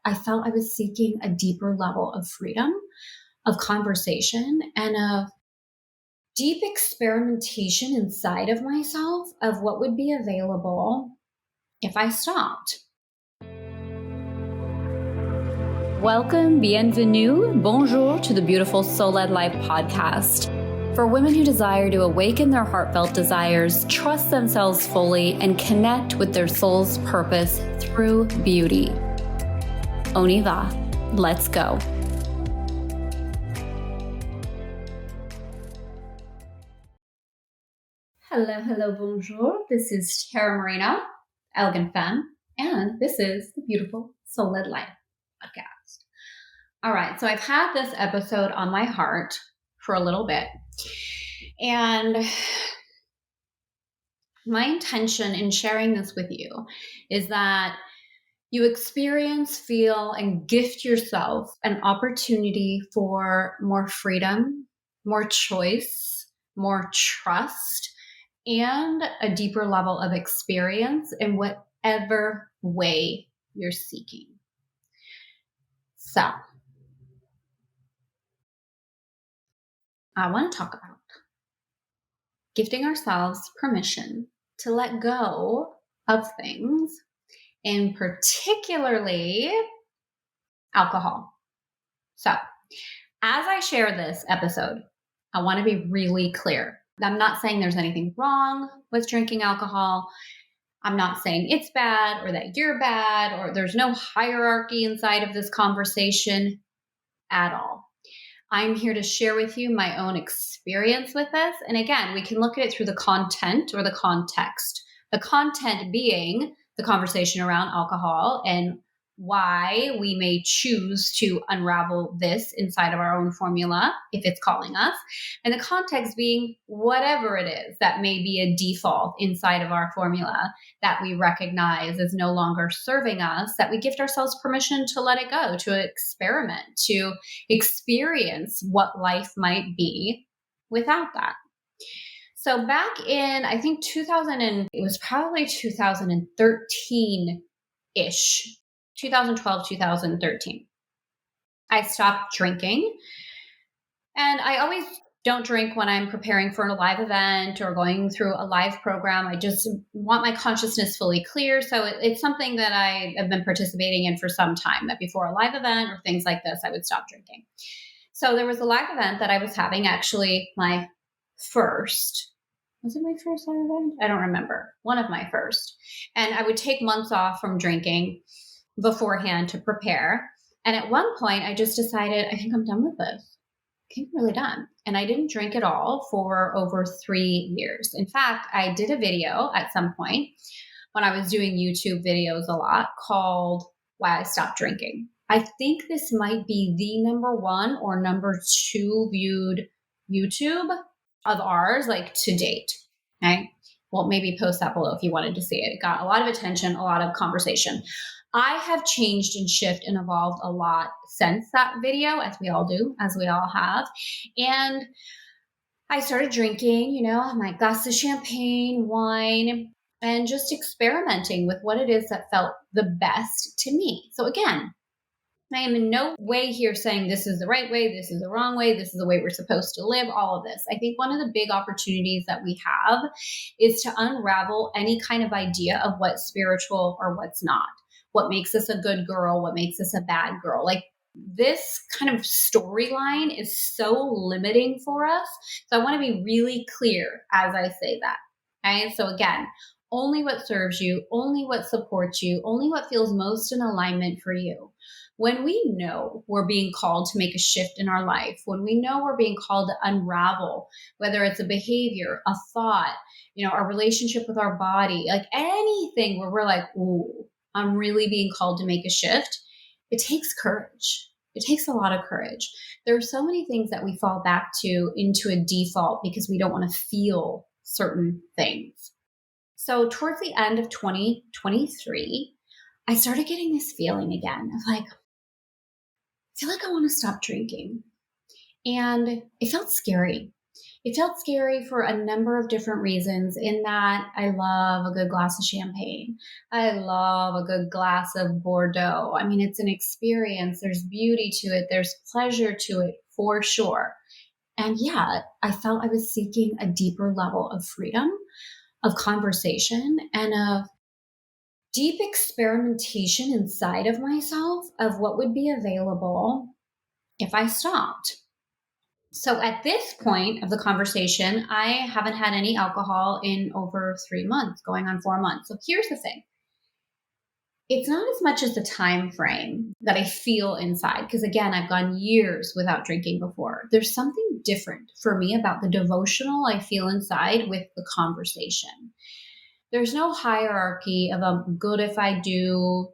I felt I was seeking a deeper level of freedom, of conversation, and of deep experimentation inside of myself of what would be available if I stopped. Welcome, bienvenue, bonjour to the Beautiful Soul-Led Life podcast. For women who desire to awaken their heartfelt desires, trust themselves fully, and connect with their soul's purpose through beauty. On y va. Let's go. Hello, bonjour. This is Marino, Elegant Femme, and this is the Beautiful Soul-Led Life podcast. All right, so I've had this episode on my heart for a little bit, and my intention in sharing this with you is that you experience, feel, and gift yourself an opportunity for more freedom, more choice, more trust, and a deeper level of experience in whatever way you're seeking. So, I want to talk about gifting ourselves permission to let go of things, and particularly alcohol. So, as I share this episode, I want to be really clear. I'm not saying there's anything wrong with drinking alcohol. I'm not saying it's bad or that you're bad or there's no hierarchy inside of this conversation at all. I'm here to share with you my own experience with this. And again, we can look at it through the content or the context. The content being the conversation around alcohol and why we may choose to unravel this inside of our own formula if it's calling us. And the context being whatever it is that may be a default inside of our formula that we recognize is no longer serving us, that we gift ourselves permission to let it go, to experiment, to experience what life might be without that. So back in, I think it was probably 2013-ish, 2012, 2013. I stopped drinking. And I always don't drink when I'm preparing for a live event or going through a live program. I just want my consciousness fully clear. So it's something that I have been participating in for some time, that before a live event or things like this, I would stop drinking. So there was a live event that I was having, actually my first. Was it my first live event? I don't remember. One of my first. And I would take months off from drinking beforehand to prepare. And at one point, I just decided, I think I'm done with this. I think I'm really done. And I didn't drink at all for over 3 years. In fact, I did a video at some point when I was doing YouTube videos a lot called Why I Stopped Drinking. I think this might be the number 1 or number 2 viewed YouTube of ours, like to date. Okay. Well, maybe post that below if you wanted to see it. It got a lot of attention, a lot of conversation. I have changed and shifted and evolved a lot since that video, as we all do, as we all have. And I started drinking, my glass of champagne, wine, and just experimenting with what it is that felt the best to me. So again, I am in no way here saying this is the right way, this is the wrong way, this is the way we're supposed to live, all of this. I think one of the big opportunities that we have is to unravel any kind of idea of what's spiritual or what's not. What makes us a good girl, what makes us a bad girl. Like, this kind of storyline is so limiting for us. So I want to be really clear as I say that. Okay? So again, only what serves you, only what supports you, only what feels most in alignment for you. When we know we're being called to make a shift in our life, when we know we're being called to unravel, whether it's a behavior, a thought, our relationship with our body, like anything where we're like, ooh, I'm really being called to make a shift, it takes courage. It takes a lot of courage. There are so many things that we fall back to into a default because we don't want to feel certain things. So towards the end of 2023, I started getting this feeling again of like, I feel like I want to stop drinking. And it felt scary. It felt scary for a number of different reasons, in that I love a good glass of champagne. I love a good glass of Bordeaux. I mean, it's an experience. There's beauty to it, there's pleasure to it for sure. And yeah, I felt I was seeking a deeper level of freedom, of conversation, and of deep experimentation inside of myself of what would be available if I stopped. So at this point of the conversation, I haven't had any alcohol in over 3 months, going on 4 months. So here's the thing. It's not as much as the time frame that I feel inside, because again, I've gone years without drinking before. There's something different for me about the devotional I feel inside with the conversation. There's no hierarchy of I'm good if I do,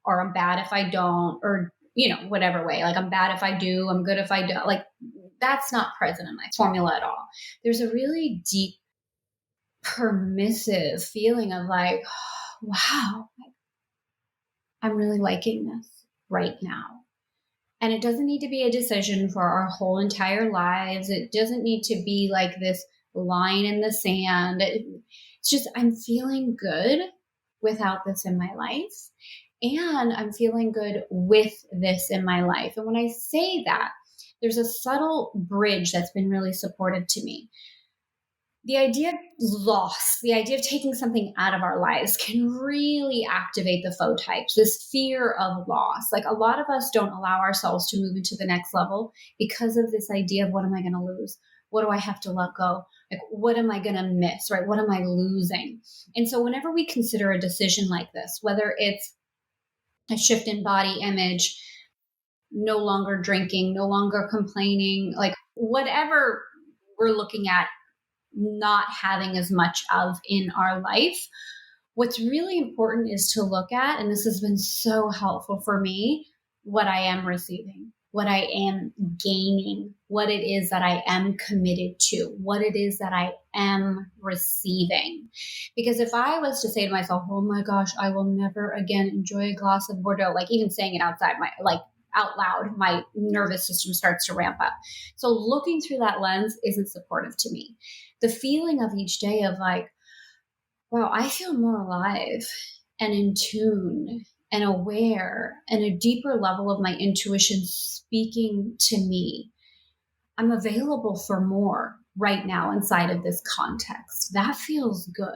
or I'm bad if I don't, or, whatever way. Like, I'm bad if I do, I'm good if I don't. Like, that's not present in my formula at all. There's a really deep, permissive feeling of like, wow, I'm really liking this right now. And it doesn't need to be a decision for our whole entire lives. It doesn't need to be like this line in the sand. It's just, I'm feeling good without this in my life. And I'm feeling good with this in my life. And when I say that, there's a subtle bridge that's been really supportive to me. The idea of loss, the idea of taking something out of our lives can really activate the FemmeTypes, this fear of loss. Like, a lot of us don't allow ourselves to move into the next level because of this idea of, what am I going to lose? What do I have to let go? Like, what am I going to miss, right? What am I losing? And so whenever we consider a decision like this, whether it's a shift in body image, no longer drinking, no longer complaining, like whatever we're looking at not having as much of in our life, what's really important is to look at, and this has been so helpful for me, what I am receiving, what I am gaining, what it is that I am committed to, what it is that I am receiving. Because if I was to say to myself, oh my gosh, I will never again enjoy a glass of Bordeaux, like even saying it out loud, my nervous system starts to ramp up. So looking through that lens isn't supportive to me. The feeling of each day of like, wow, I feel more alive and in tune and aware, and a deeper level of my intuition speaking to me. I'm available for more right now inside of this context. That feels good.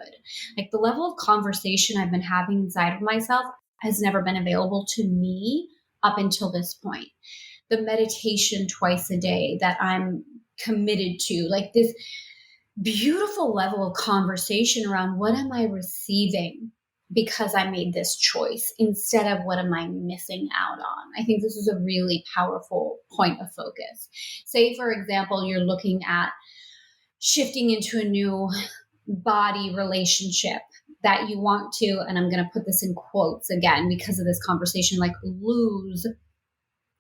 Like, the level of conversation I've been having inside of myself has never been available to me up until this point. The meditation twice a day that I'm committed to, like this beautiful level of conversation around what am I receiving because I made this choice, instead of what am I missing out on. I think this is a really powerful point of focus. Say, for example, you're looking at shifting into a new body relationship that you want to, and I'm going to put this in quotes again because of this conversation, like lose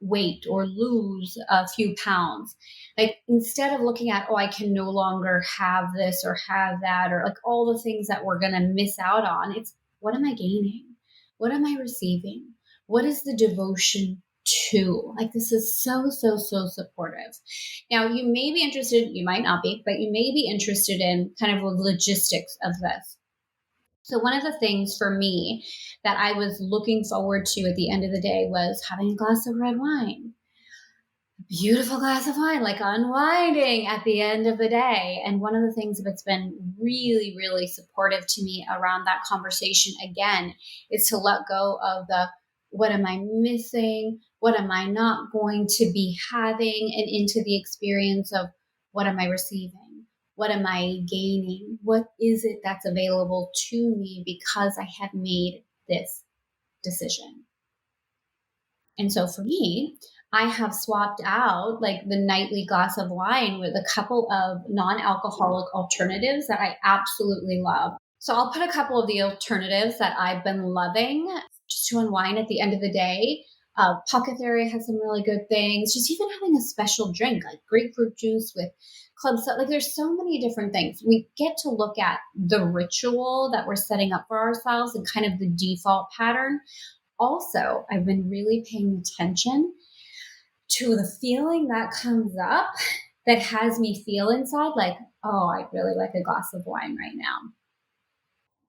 weight or lose a few pounds. Like, instead of looking at, oh, I can no longer have this or have that, or like all the things that we're going to miss out on, it's, what am I gaining? What am I receiving? What is the devotion to? Like, this is so, so, so supportive. Now, you may be interested, you might not be, but you may be interested in kind of the logistics of this. So one of the things for me that I was looking forward to at the end of the day was having a glass of red wine. A beautiful glass of wine, like unwinding at the end of the day. And one of the things that's been really, really supportive to me around that conversation, again, is to let go of the, what am I missing? What am I not going to be having? And into the experience of, what am I receiving? What am I gaining? What is it that's available to me because I have made this decision? And so for me, I have swapped out like the nightly glass of wine with a couple of non-alcoholic alternatives that I absolutely love. So I'll put a couple of the alternatives that I've been loving just to unwind at the end of the day. Pocket Theory has some really good things. Just even having a special drink like grapefruit juice with club stuff. Like, there's so many different things. We get to look at the ritual that we're setting up for ourselves and kind of the default pattern. Also, I've been really paying attention to the feeling that comes up that has me feel inside like, oh, I'd really like a glass of wine right now.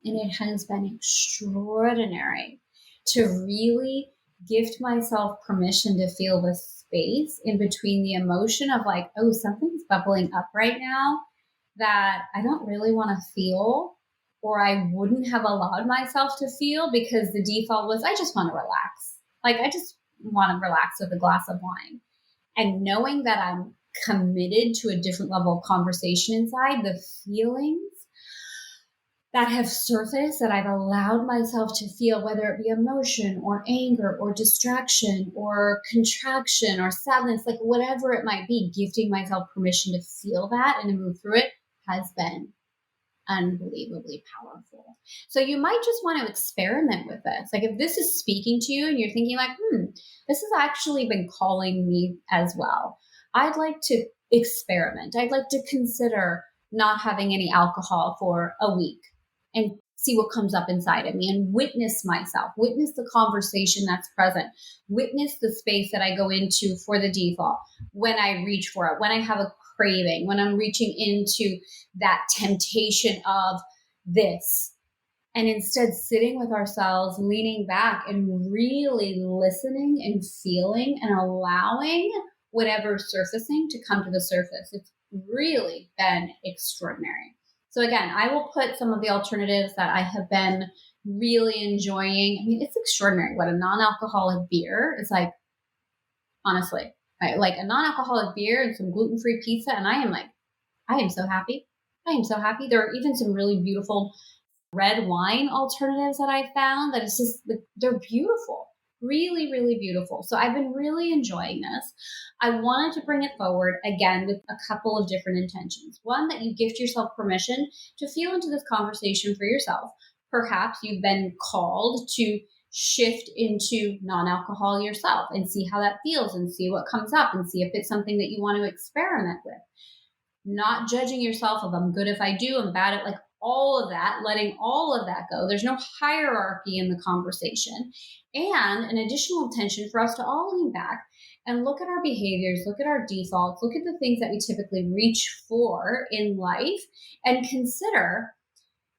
And it has been extraordinary to really gift myself permission to feel the space in between the emotion of like, oh, something's bubbling up right now that I don't really want to feel, or I wouldn't have allowed myself to feel because the default was, I just want to relax. Like, I just want to relax with a glass of wine. And knowing that I'm committed to a different level of conversation inside, the feelings that have surfaced that I've allowed myself to feel, whether it be emotion or anger or distraction or contraction or sadness, like whatever it might be, gifting myself permission to feel that and to move through it has been unbelievably powerful. So you might just want to experiment with this. Like if this is speaking to you and you're thinking like, this has actually been calling me as well. I'd like to experiment. I'd like to consider not having any alcohol for a week and see what comes up inside of me and witness myself, witness the conversation that's present, witness the space that I go into for the default when I reach for it, when I have a craving, when I'm reaching into that temptation of this. And instead sitting with ourselves, leaning back and really listening and feeling and allowing whatever's surfacing to come to the surface. It's really been extraordinary. So again, I will put some of the alternatives that I have been really enjoying. I mean, it's extraordinary what a non-alcoholic beer is like, honestly, right? Like a non-alcoholic beer and some gluten-free pizza. And I am so happy. I am so happy. There are even some really beautiful red wine alternatives that I found that it's just, they're beautiful. Really, really beautiful. So I've been really enjoying this. I wanted to bring it forward again with a couple of different intentions. One, that you gift yourself permission to feel into this conversation for yourself. Perhaps you've been called to shift into non-alcohol yourself and see how that feels and see what comes up and see if it's something that you want to experiment with. Not judging yourself of I'm good if I do, I'm bad at like all of that, letting all of that go. There's no hierarchy in the conversation. And an additional intention for us to all lean back and look at our behaviors, look at our defaults, look at the things that we typically reach for in life and consider,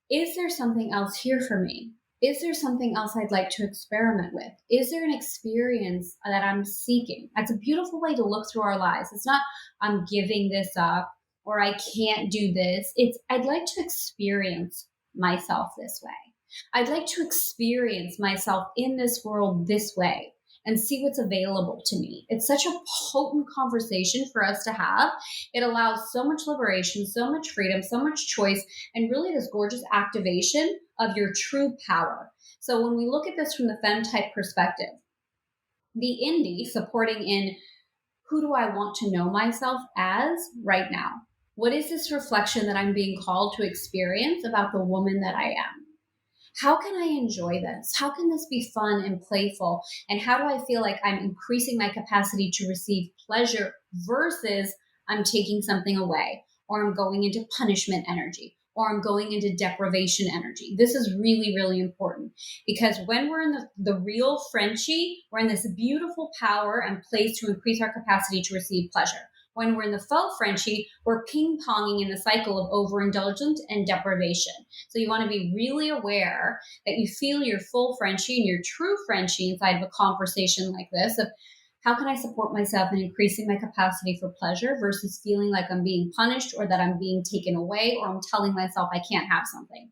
is there something else here for me? Is there something else I'd like to experiment with? Is there an experience that I'm seeking? That's a beautiful way to look through our lives. It's not, I'm giving this up or I can't do this. It's, I'd like to experience myself this way. I'd like to experience myself in this world this way and see what's available to me. It's such a potent conversation for us to have. It allows so much liberation, so much freedom, so much choice, and really this gorgeous activation of your true power. So when we look at this from the FemmeType perspective, the indie supporting in who do I want to know myself as right now? What is this reflection that I'm being called to experience about the woman that I am? How can I enjoy this? How can this be fun and playful? And how do I feel like I'm increasing my capacity to receive pleasure versus I'm taking something away, or I'm going into punishment energy, or I'm going into deprivation energy? This is really, really important because when we're in the real Frenchie, we're in this beautiful power and place to increase our capacity to receive pleasure. When we're in the faux Frenchie, we're ping-ponging in the cycle of overindulgence and deprivation. So you want to be really aware that you feel your full Frenchie and your true Frenchie inside of a conversation like this of how can I support myself in increasing my capacity for pleasure versus feeling like I'm being punished or that I'm being taken away or I'm telling myself I can't have something.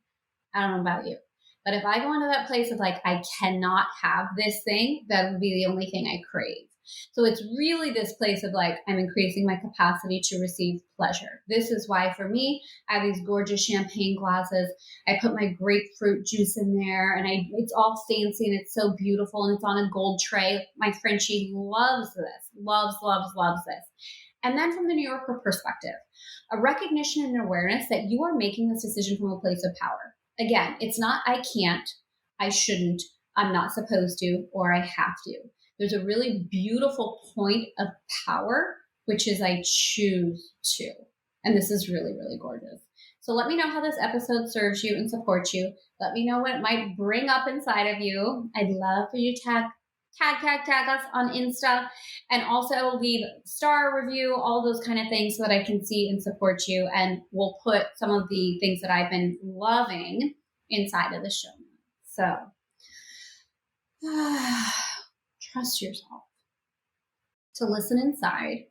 I don't know about you. But if I go into that place of like, I cannot have this thing, that would be the only thing I crave. So it's really this place of like, I'm increasing my capacity to receive pleasure. This is why for me, I have these gorgeous champagne glasses. I put my grapefruit juice in there and it's all fancy and it's so beautiful and it's on a gold tray. My Frenchie loves this, loves this. And then from the New Yorker perspective, a recognition and awareness that you are making this decision from a place of power. Again, it's not I can't, I shouldn't, I'm not supposed to, or I have to. There's a really beautiful point of power, which is I choose to. And this is really, really gorgeous. So let me know how this episode serves you and supports you. Let me know what it might bring up inside of you. I'd love for you to tag tag us on Insta, and also leave star review, all those kind of things so that I can see and support you. And we'll put some of the things that I've been loving inside of the show. So trust yourself to listen inside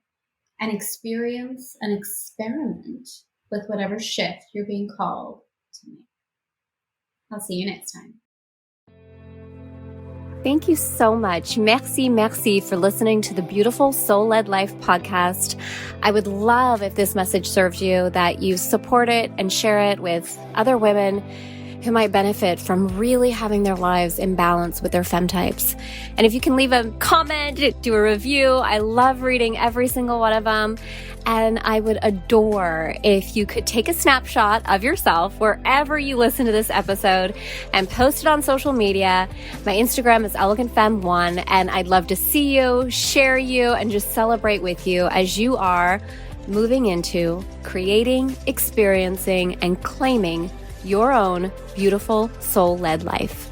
and experience and experiment with whatever shift you're being called to make. I'll see you next time. Thank you so much. Merci for listening to the Beautiful Soul-Led Life podcast. I would love if this message served you, that you support it and share it with other women who might benefit from really having their lives in balance with their FemmeTypes. And if you can leave a comment, do a review. I love reading every single one of them. And I would adore if you could take a snapshot of yourself wherever you listen to this episode and post it on social media. My Instagram is elegantfemme1, and I'd love to see you, share you, and just celebrate with you as you are moving into creating, experiencing, and claiming your own beautiful soul-led life.